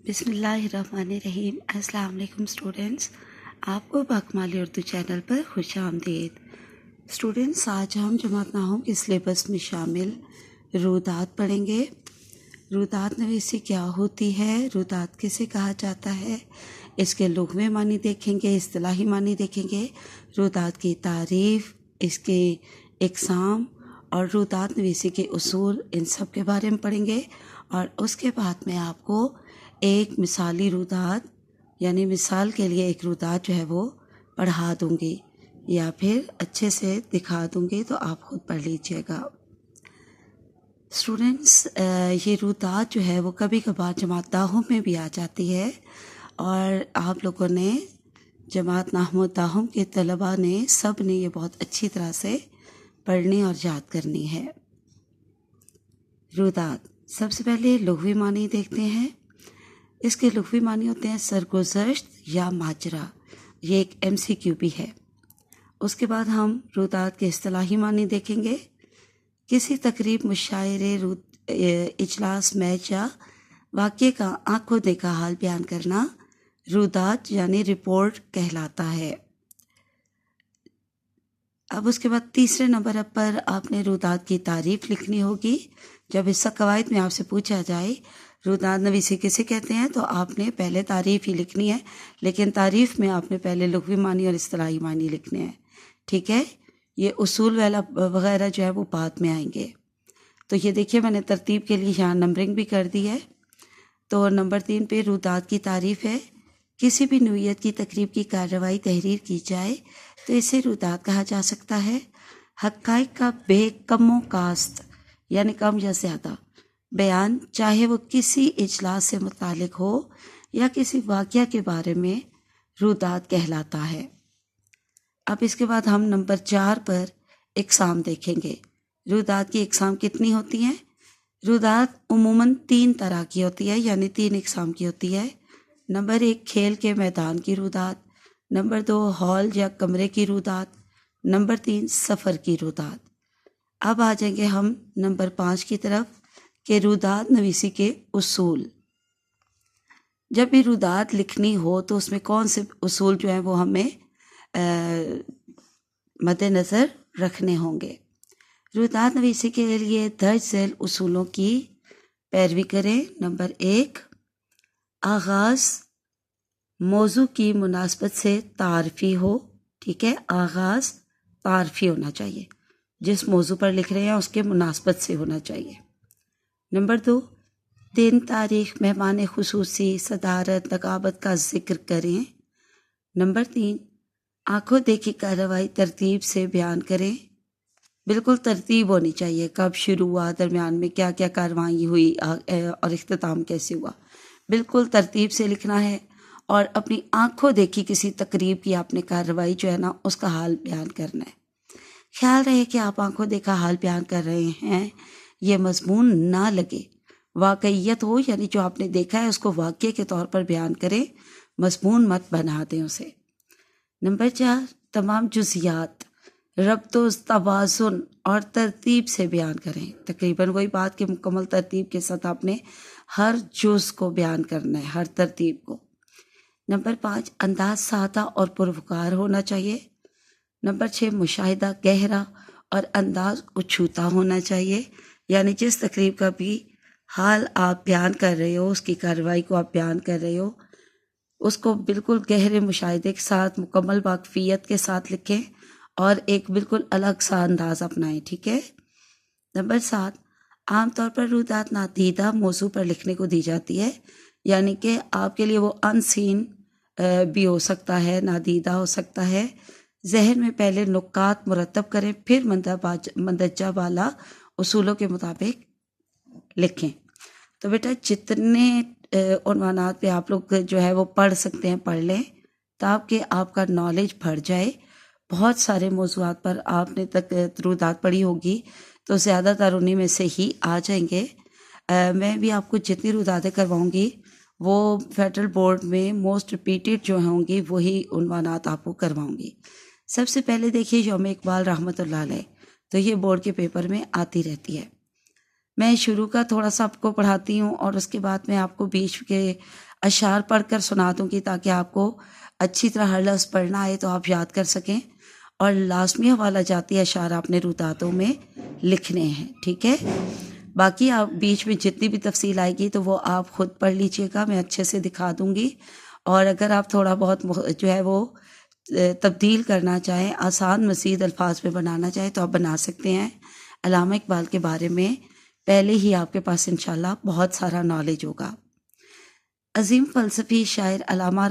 بسم اللہ الرحمن الرحیم۔ السلام علیکم اسٹوڈنٹس، آپ کو باکمالی اردو چینل پر خوش آمدید۔ اسٹوڈنٹس، آج ہم جماعت نحوم کے سلیبس میں شامل رودات پڑھیں گے۔ رودات نویسی کیا ہوتی ہے، رودات کسے کہا جاتا ہے، اس کے لغوی معنی دیکھیں گے، اصطلاحی معنی دیکھیں گے، رودات کی تعریف، اس کے اقسام اور رودات نویسی کے اصول، ان سب کے بارے میں پڑھیں گے۔ اور اس کے بعد میں آپ کو ایک مثالی رودات، یعنی مثال کے لیے ایک رودات جو ہے وہ پڑھا دوں گی یا پھر اچھے سے دکھا دوں گی، تو آپ خود پڑھ لیجئے گا۔ اسٹوڈنٹس، یہ رودات جو ہے وہ کبھی کبھار جماعت نحوم میں بھی آ جاتی ہے، اور آپ لوگوں نے جماعت نحو تاہم کے طلباء نے سب نے یہ بہت اچھی طرح سے پڑھنی اور یاد کرنی ہے۔ رودات، سب سے پہلے لغوی معنی دیکھتے ہیں۔ اس کے لغوی معنی ہوتے ہیں سرگزشت یا ماجرا، یہ ایک MCQ بھی ہے۔ اس کے بعد ہم رودات کے اصطلاحی معنی دیکھیں گے۔ کسی تقریب، مشاعرے، اجلاس، میچ یا واقعے کا آنکھوں دیکھا حال بیان کرنا رودات یعنی رپورٹ کہلاتا ہے۔ اب اس کے بعد تیسرے نمبر پر آپ نے رودات کی تعریف لکھنی ہوگی۔ جب حصہ قواعد میں آپ سے پوچھا جائے رودات نویسی کسے کہتے ہیں، تو آپ نے پہلے تعریف ہی لکھنی ہے، لیکن تعریف میں آپ نے پہلے لغوی معنی اور اصطلاحی معنی لکھنے ہیں، ٹھیک ہے؟ یہ اصول وغیرہ جو ہے وہ بعد میں آئیں گے۔ تو یہ دیکھیے، میں نے ترتیب کے لیے یہاں نمبرنگ بھی کر دی ہے۔ تو نمبر 3 پہ رودات کی تعریف ہے۔ کسی بھی نوعیت کی تقریب کی کارروائی تحریر کی جائے تو اسے رودات کہا جا سکتا ہے۔ حقائق کا بے کم و کاست، یعنی کم یا زیادہ بیان، چاہے وہ کسی اجلاس سے متعلق ہو یا کسی واقعہ کے بارے میں، رودات کہلاتا ہے۔ اب اس کے بعد ہم نمبر 4 پر اقسام دیکھیں گے۔ رودات کی اقسام کتنی ہوتی ہیں؟ رودات عموماً 3 طرح کی ہوتی ہے، یعنی 3 اقسام کی ہوتی ہے۔ نمبر 1، کھیل کے میدان کی رودات۔ نمبر 2، ہال یا کمرے کی رودات۔ نمبر 3، سفر کی رودات۔ اب آ جائیں گے ہم نمبر 5 کی طرف کہ رودات نویسی کے اصول۔ جب بھی رودات لکھنی ہو تو اس میں کون سے اصول جو ہیں وہ ہمیں مد نظر رکھنے ہوں گے۔ رودات نویسی کے لیے درج ذیل اصولوں کی پیروی کریں۔ نمبر 1، آغاز موضوع کی مناسبت سے تعارفی ہو، ٹھیک ہے؟ آغاز تعارفی ہونا چاہیے، جس موضوع پر لکھ رہے ہیں اس کے مناسبت سے ہونا چاہیے۔ نمبر 2، دن، تاریخ، مہمان خصوصی، صدارت، نقابت کا ذکر کریں۔ نمبر 3، آنکھوں دیکھی کارروائی ترتیب سے بیان کریں۔ بالکل ترتیب ہونی چاہیے، کب شروع ہوا، درمیان میں کیا کیا کارروائی ہوئی اور اختتام کیسے ہوا، بالکل ترتیب سے لکھنا ہے۔ اور اپنی آنکھوں دیکھی کسی تقریب کی آپ نے کارروائی جو ہے نا، اس کا حال بیان کرنا ہے۔ خیال رہے کہ آپ آنکھوں دیکھا حال بیان کر رہے ہیں، یہ مضمون نہ لگے، واقعیت ہو، یعنی جو آپ نے دیکھا ہے اس کو واقعے کے طور پر بیان کریں، مضمون مت بنا دیں اسے۔ نمبر 4، تمام جزیات، ربط و توازن اور ترتیب سے بیان کریں۔ تقریباً وہی بات کہ مکمل ترتیب کے ساتھ آپ نے ہر جز کو بیان کرنا ہے، ہر ترتیب کو۔ نمبر 5، انداز سادہ اور پروکار ہونا چاہیے۔ نمبر 6، مشاہدہ گہرا اور انداز اچھوتا ہونا چاہیے، یعنی جس تقریب کا بھی حال آپ بیان کر رہے ہو، اس کی کارروائی کو آپ بیان کر رہے ہو، اس کو بالکل گہرے مشاہدے کے ساتھ، مکمل واقفیت کے ساتھ لکھیں اور ایک بالکل الگ سا انداز اپنائیں، ٹھیک ہے؟ نمبر 7، عام طور پر رودات نادیدہ موضوع پر لکھنے کو دی جاتی ہے، یعنی کہ آپ کے لیے وہ ان سین بھی ہو سکتا ہے، نادیدہ ہو سکتا ہے۔ ذہن میں پہلے نکات مرتب کریں، پھر مندرجہ بالا اصولوں کے مطابق لکھیں۔ تو بیٹا جتنے عنوانات پہ آپ لوگ جو ہے وہ پڑھ سکتے ہیں پڑھ لیں، تاکہ آپ کا نالج بڑھ جائے۔ بہت سارے موضوعات پر آپ نے رودات پڑھی ہوگی، تو زیادہ تر انہیں میں سے ہی آ جائیں گے۔ میں بھی آپ کو جتنی روداتیں کرواؤں گی وہ فیڈرل بورڈ میں موسٹ ریپیٹڈ جو ہوں گی وہی عنوانات آپ کو کرواؤں گی۔ سب سے پہلے دیکھیے یوم اقبال رحمۃ اللہ علیہ، تو یہ بورڈ کے پیپر میں آتی رہتی ہے۔ میں شروع کا تھوڑا سا آپ کو پڑھاتی ہوں اور اس کے بعد میں آپ کو بیچ کے اشعار پڑھ کر سنا دوں گی تاکہ آپ کو اچھی طرح ہر لفظ پڑھنا آئے تو آپ یاد کر سکیں، اور لازمی حوالہ جاتی اشعار آپ نے روداتوں میں لکھنے ہیں، ٹھیک ہے؟ باقی آپ بیچ میں جتنی بھی تفصیل آئے گی تو وہ آپ خود پڑھ لیجئے گا، میں اچھے سے دکھا دوں گی، اور اگر آپ تھوڑا بہت جو ہے وہ تبدیل کرنا چاہیں، آسان مزید الفاظ میں بنانا چاہیں تو آپ بنا سکتے ہیں۔ علامہ اقبال کے بارے میں پہلے ہی آپ کے پاس انشاءاللہ بہت سارا نالج ہوگا۔ عظیم فلسفی شاعر علامہ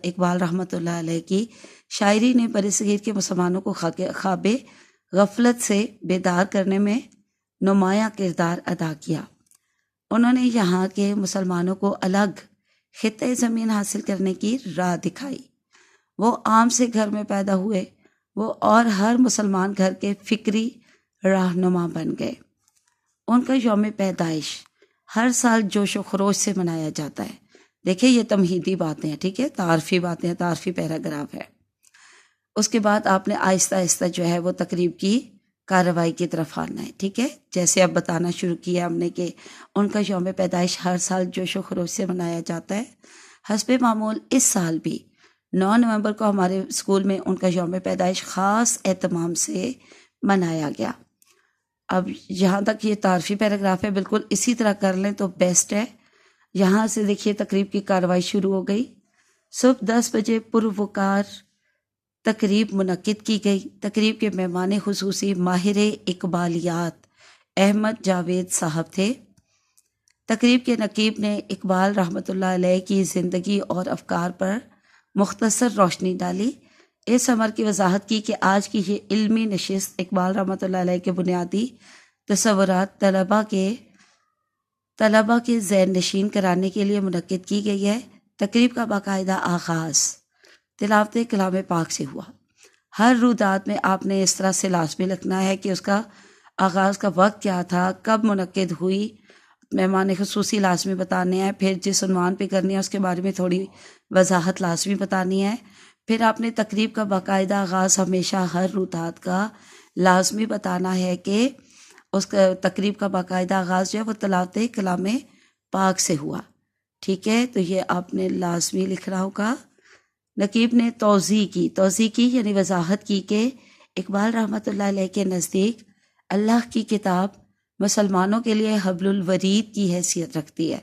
اقبال رحمۃ اللہ علیہ کی شاعری نے برصغیر کے مسلمانوں کو خواب غفلت سے بیدار کرنے میں نمایاں کردار ادا کیا۔ انہوں نے یہاں کے مسلمانوں کو الگ خطۂ زمین حاصل کرنے کی راہ دکھائی۔ وہ عام سے گھر میں پیدا ہوئے، وہ اور ہر مسلمان گھر کے فکری رہنما بن گئے۔ ان کا یوم پیدائش ہر سال جوش و خروش سے منایا جاتا ہے۔ دیکھیں یہ تمہیدی باتیں ہیں، ٹھیک ہے، تعارفی باتیں ہیں، تعارفی پیراگراف ہے۔ اس کے بعد آپ نے آہستہ آہستہ جو ہے وہ تقریب کی کارروائی کی طرف آنا ہے، ٹھیک ہے؟ جیسے اب بتانا شروع کیا ہم نے کہ ان کا یوم پیدائش ہر سال جوش و خروش سے منایا جاتا ہے۔ حسب معمول اس سال بھی 9 نومبر کو ہمارے اسکول میں ان کا یوم پیدائش خاص اہتمام سے منایا گیا۔ اب یہاں تک یہ تعارفی پیراگراف ہے، بالکل اسی طرح کر لیں تو بیسٹ ہے۔ یہاں سے دیکھیے تقریب کی کارروائی شروع ہو گئی۔ صبح 10 بجے پروقار تقریب منعقد کی گئی۔ تقریب کے مہمان خصوصی ماہر اقبالیات احمد جاوید صاحب تھے۔ تقریب کے نقیب نے اقبال رحمۃ اللہ علیہ کی زندگی اور افکار پر مختصر روشنی ڈالی۔ اس امر کی وضاحت کی کہ آج کی یہ علمی نشست اقبال رحمۃ اللہ علیہ کے بنیادی تصورات طلبہ کے ذہن نشین کرانے کے لیے منعقد کی گئی ہے۔ تقریب کا باقاعدہ آغاز تلاوت کلام پاک سے ہوا۔ ہر رودات میں آپ نے اس طرح سے لازمی لکھنا ہے کہ اس کا آغاز کا وقت کیا تھا، کب منعقد ہوئی، مہمان خصوصی لازمی بتانے ہیں، پھر جس عنوان پہ کرنی ہے اس کے بارے میں تھوڑی وضاحت لازمی بتانی ہے۔ پھر آپ نے تقریب کا باقاعدہ آغاز ہمیشہ ہر رودات کا لازمی بتانا ہے کہ اس کا تقریب کا باقاعدہ آغاز جو ہے وہ تلاوت کلام پاک سے ہوا، ٹھیک ہے؟ تو یہ آپ نے لازمی لکھنا ہوگا۔ نقیب نے توضیح کی یعنی وضاحت کی کہ اقبال رحمۃ اللہ علیہ کے نزدیک اللہ کی کتاب مسلمانوں کے لیے حبل الورید کی حیثیت رکھتی ہے۔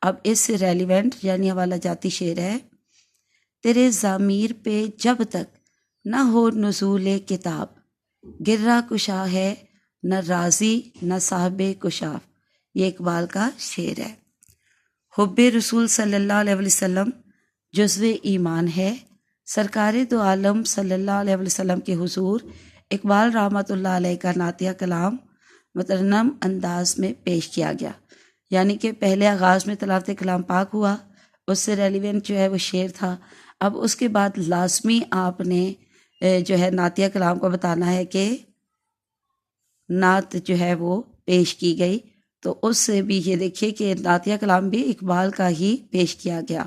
اب اس سے ریلیونٹ یعنی حوالہ جاتی شعر ہے: تیرے ضمیر پہ جب تک نہ ہو نزول کتاب، گرہ کشا ہے نہ راضی نہ صاحب کشاف۔ یہ اقبال کا شعر ہے۔ حب رسول صلی اللہ علیہ وسلم جزو ایمان ہے۔ سرکار دو عالم صلی اللہ علیہ وسلم کے حضور اقبال رحمۃ اللہ علیہ کا نعتیہ کلام مترنم انداز میں پیش کیا گیا، یعنی کہ پہلے آغاز میں تلاوت کلام پاک ہوا، اس سے ریلیونٹ جو ہے وہ شعر تھا۔ اب اس کے بعد لازمی آپ نے جو ہے نعتیہ کلام کو بتانا ہے کہ نعت جو ہے وہ پیش کی گئی، تو اس سے بھی یہ دیکھیے کہ نعتیہ کلام بھی اقبال کا ہی پیش کیا گیا۔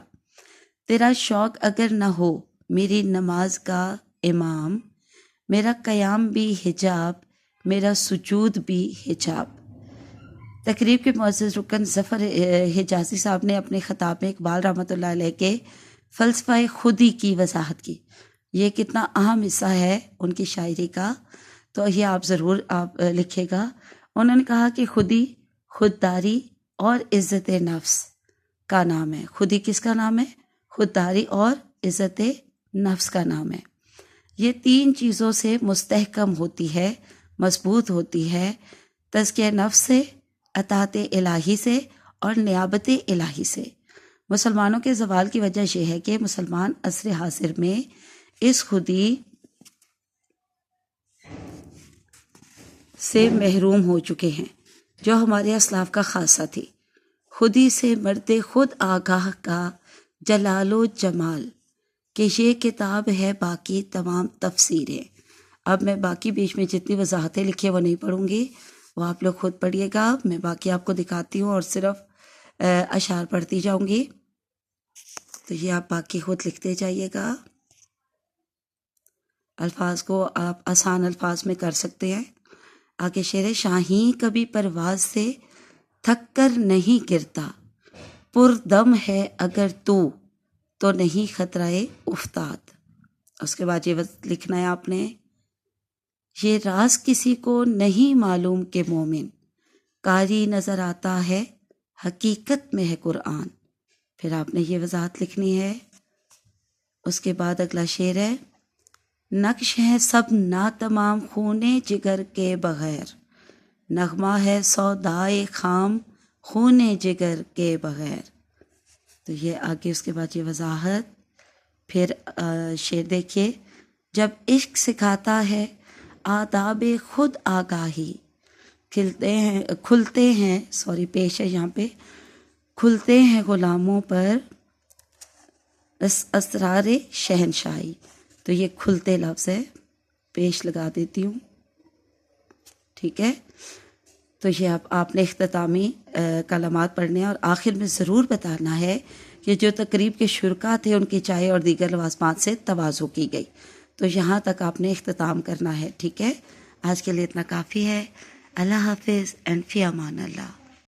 تیرا شوق اگر نہ ہو میری نماز کا امام، میرا قیام بھی حجاب میرا سجود بھی حجاب۔ تقریب کے معزز رکن ظفر حجازی صاحب نے اپنے خطاب میں اقبال رحمۃ اللہ علیہ کے فلسفہ خودی کی وضاحت کی۔ یہ کتنا اہم حصہ ہے ان کی شاعری کا، تو یہ آپ ضرور لکھے گا۔ انہوں نے کہا کہ خودی خودداری اور عزت نفس کا نام ہے۔ خودی کس کا نام ہے؟ خودداری اور عزت نفس کا نام ہے۔ یہ 3 چیزوں سے مستحکم ہوتی ہے، مضبوط ہوتی ہے: تزکیہ نفس سے، اطاعت الہی سے اور نیابت الہی سے۔ مسلمانوں کے زوال کی وجہ یہ ہے کہ مسلمان عصر حاضر میں اس خودی سے محروم ہو چکے ہیں جو ہمارے اسلاف کا خاصہ تھی۔ خودی سے مرد خود آگاہ کا جلال و جمال، کہ یہ کتاب ہے باقی تمام تفسیریں۔ اب میں باقی بیچ میں جتنی وضاحتیں لکھی وہ نہیں پڑھوں گی، وہ آپ لوگ خود پڑھیے گا، میں باقی آپ کو دکھاتی ہوں اور صرف اشعار پڑھتی جاؤں گی، تو یہ آپ باقی خود لکھتے جائیے گا۔ الفاظ کو آپ آسان الفاظ میں کر سکتے ہیں۔ آگے شعر: شاہین کبھی پرواز سے تھک کر نہیں گرتا، پردم ہے اگر تو نہیں خطرہ افتاد۔ اس کے بعد یہ لکھنا ہے آپ نے، یہ راز کسی کو نہیں معلوم کہ مومن قاری نظر آتا ہے، حقیقت میں ہے قرآن۔ پھر آپ نے یہ وضاحت لکھنی ہے۔ اس کے بعد اگلا شعر ہے، نقش ہے سب ناتمام خون جگر کے بغیر، نغمہ ہے سودائے خام خون جگر کے بغیر۔ تو یہ آگے اس کے بعد یہ وضاحت۔ پھر شعر دیکھیے، جب عشق سکھاتا ہے آداب خود آگاہی، کھلتے ہیں پیش ہے یہاں پہ، کھلتے ہیں غلاموں پر اسرار شہنشاہی۔ تو یہ کھلتے لفظ ہے، پیش لگا دیتی ہوں، ٹھیک ہے۔ تو یہ آپ نے اختتامی کلمات پڑھنے ہیں، اور آخر میں ضرور بتانا ہے کہ جو تقریب کے شرکا تھے ان کی چائے اور دیگر لوازمات سے تواضع کی گئی۔ تو یہاں تک آپ نے اختتام کرنا ہے، ٹھیک ہے۔ آج کے لیے اتنا کافی ہے۔ اللہ حافظ اینڈ فی امان اللہ۔